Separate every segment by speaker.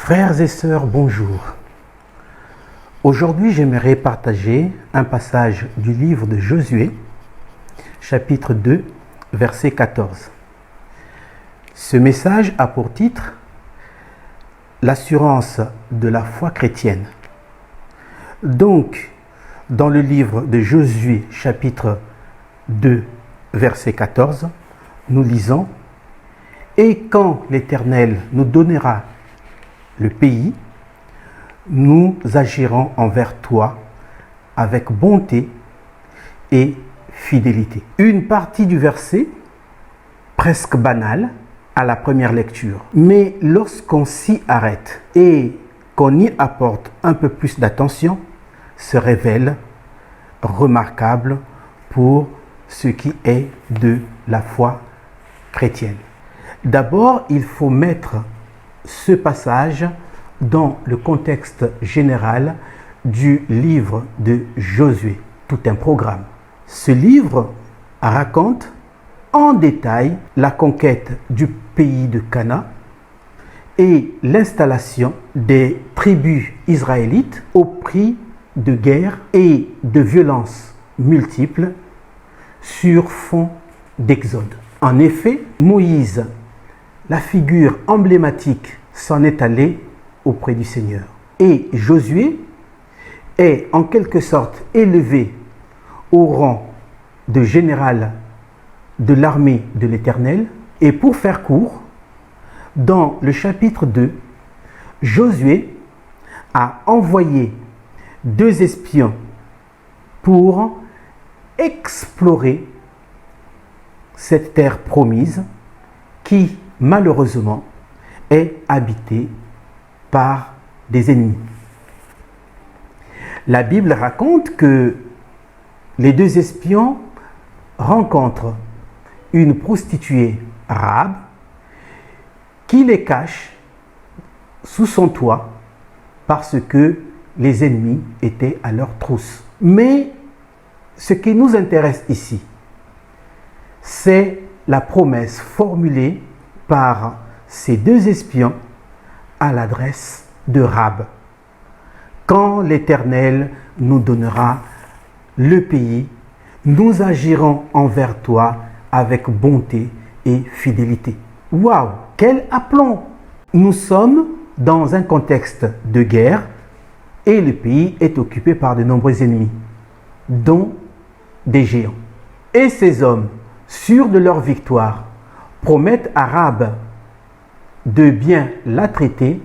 Speaker 1: Frères et sœurs, bonjour. Aujourd'hui, j'aimerais partager un passage du livre de Josué, chapitre 2, verset 14. Ce message a pour titre « L'assurance de la foi chrétienne ». Donc, dans le livre de Josué, chapitre 2, verset 14, nous lisons « Et quand l'Éternel nous donnera le pays, nous agirons envers toi avec bonté et fidélité. » Une partie du verset, presque banale à la première lecture, mais lorsqu'on s'y arrête et qu'on y apporte un peu plus d'attention, se révèle remarquable pour ce qui est de la foi chrétienne. D'abord, il faut mettre ce passage dans le contexte général du livre de Josué, tout un programme. Ce livre raconte en détail la conquête du pays de Canaan et l'installation des tribus israélites au prix de guerres et de violences multiples sur fond d'exode. En effet, Moïse, la figure emblématique, s'en est allé auprès du Seigneur. Et Josué est en quelque sorte élevé au rang de général de l'armée de l'Éternel. Et pour faire court, dans le chapitre 2, Josué a envoyé 2 espions pour explorer cette terre promise qui, malheureusement, est habitée par des ennemis. La Bible raconte que les 2 espions rencontrent une prostituée arabe qui les cache sous son toit parce que les ennemis étaient à leur trousse. Mais ce qui nous intéresse ici, c'est la promesse formulée par ces 2 espions à l'adresse de Rab. Quand l'Éternel nous donnera le pays, nous agirons envers toi avec bonté et fidélité. Waouh, quel aplomb! Nous sommes dans un contexte de guerre et le pays est occupé par de nombreux ennemis, dont des géants. Et ces hommes, sûrs de leur victoire, promettent à Rab de bien la traiter,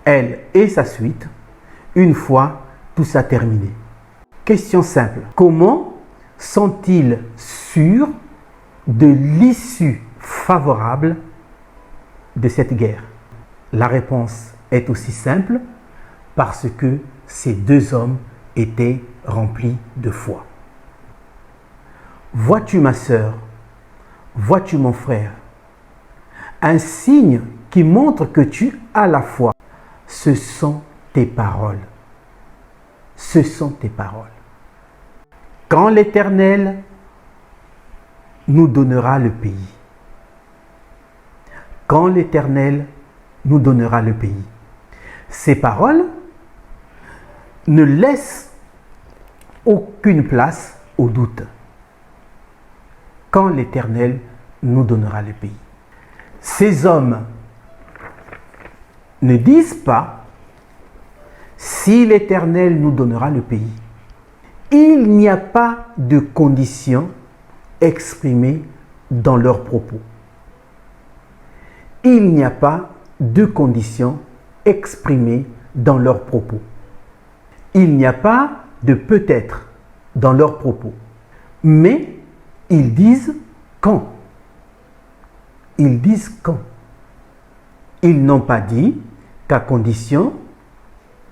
Speaker 1: elle et sa suite, une fois tout ça terminé. Question simple. Comment sont-ils sûrs de l'issue favorable de cette guerre? La réponse est aussi simple, parce que ces 2 hommes étaient remplis de foi. Vois-tu ma sœur, vois-tu mon frère, un signe qui montre que tu as la foi, ce sont tes paroles. Ce sont tes paroles. Quand l'Éternel nous donnera le pays. Quand l'Éternel nous donnera le pays. Ces paroles ne laissent aucune place au doute. Quand l'Éternel nous donnera le pays. Ces hommes ne disent pas si l'Éternel nous donnera le pays. Il n'y a pas de condition exprimée dans leurs propos. Il n'y a pas de condition exprimée dans leurs propos. Il n'y a pas de peut-être dans leurs propos. Mais ils disent quand. Ils disent quand. Ils n'ont pas dit qu'à condition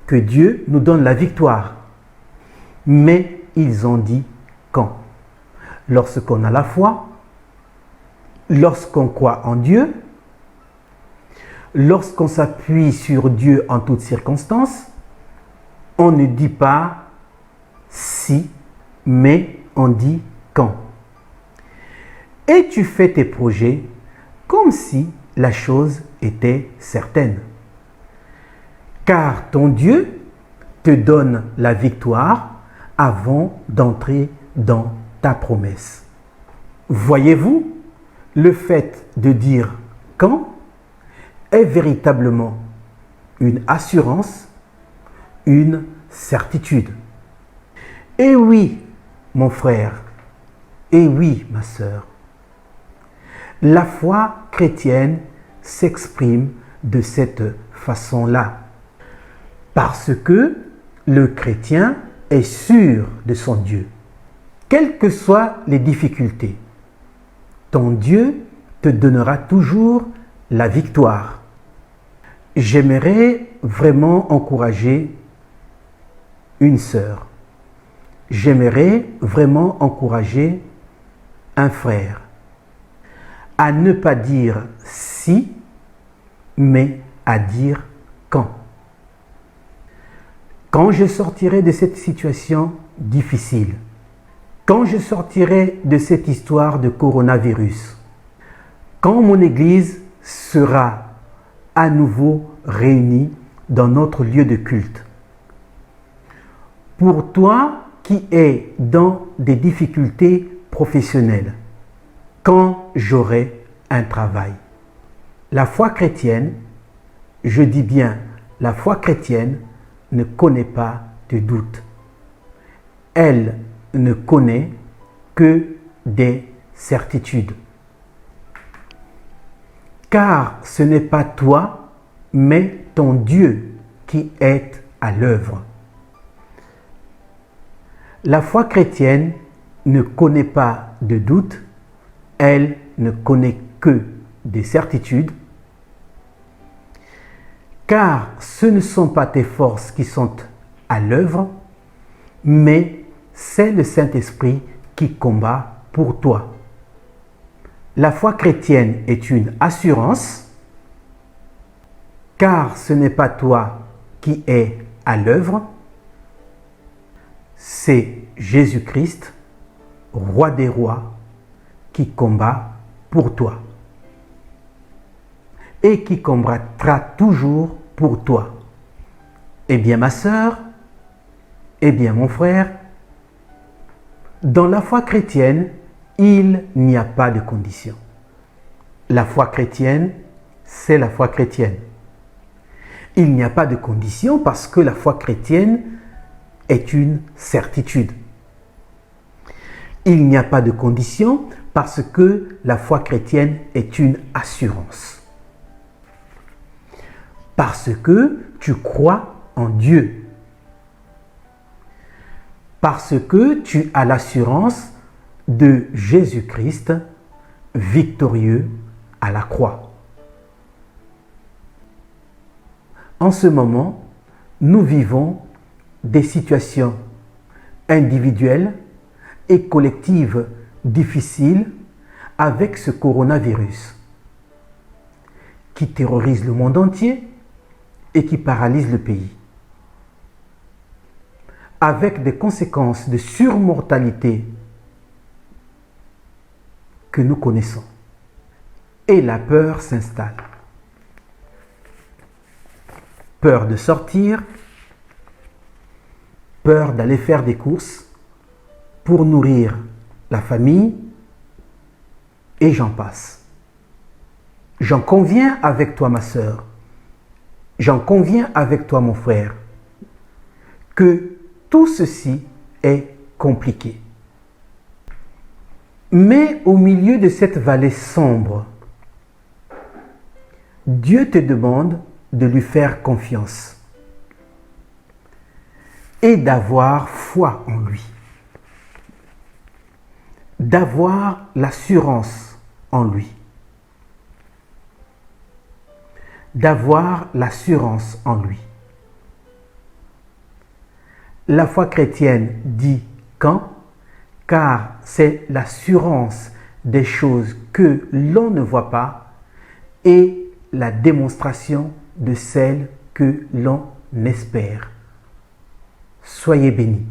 Speaker 1: que Dieu nous donne la victoire. Mais ils ont dit quand. Lorsqu'on a la foi, lorsqu'on croit en Dieu, lorsqu'on s'appuie sur Dieu en toutes circonstances, on ne dit pas si, mais on dit quand. Et tu fais tes projets comme si la chose était certaine. car ton Dieu te donne la victoire avant d'entrer dans ta promesse. Voyez-vous, le fait de dire quand est véritablement une assurance, une certitude. Et oui, mon frère, et oui, ma sœur, la foi chrétienne s'exprime de cette façon-là, parce que le chrétien est sûr de son Dieu. Quelles que soient les difficultés, ton Dieu te donnera toujours la victoire. J'aimerais vraiment encourager une sœur. J'aimerais vraiment encourager un frère à ne pas dire si, mais à dire quand. Quand je sortirai de cette situation difficile, quand je sortirai de cette histoire de coronavirus, quand mon Église sera à nouveau réunie dans notre lieu de culte. Pour toi qui es dans des difficultés professionnelles, quand j'aurai un travail. La foi chrétienne, je dis bien, la foi chrétienne ne connaît pas de doute. Elle ne connaît que des certitudes. Car ce n'est pas toi, mais ton Dieu qui est à l'œuvre. La foi chrétienne ne connaît pas de doute, elle ne connaît que des certitudes, car ce ne sont pas tes forces qui sont à l'œuvre, mais c'est le Saint-Esprit qui combat pour toi. La foi chrétienne est une assurance, car ce n'est pas toi qui es à l'œuvre, c'est Jésus-Christ, roi des rois, qui combat pour toi et qui combattra toujours pour toi. Eh bien ma sœur, eh bien mon frère, dans la foi chrétienne, il n'y a pas de condition. La foi chrétienne, c'est la foi chrétienne. Il n'y a pas de condition parce que la foi chrétienne est une certitude. Il n'y a pas de condition parce que la foi chrétienne est une assurance. Parce que tu crois en Dieu. Parce que tu as l'assurance de Jésus-Christ victorieux à la croix. En ce moment, nous vivons des situations individuelles et collectives difficiles avec ce coronavirus qui terrorise le monde entier et qui paralyse le pays, avec des conséquences de surmortalité que nous connaissons. Et la peur s'installe. Peur de sortir, peur d'aller faire des courses pour nourrir la famille, et j'en passe. J'en conviens avec toi, ma sœur. J'en conviens avec toi, mon frère, que tout ceci est compliqué. Mais au milieu de cette vallée sombre, Dieu te demande de lui faire confiance et d'avoir foi en lui, d'avoir l'assurance en lui, d'avoir l'assurance en lui. La foi chrétienne dit quand, car c'est l'assurance des choses que l'on ne voit pas et la démonstration de celles que l'on espère. Soyez bénis.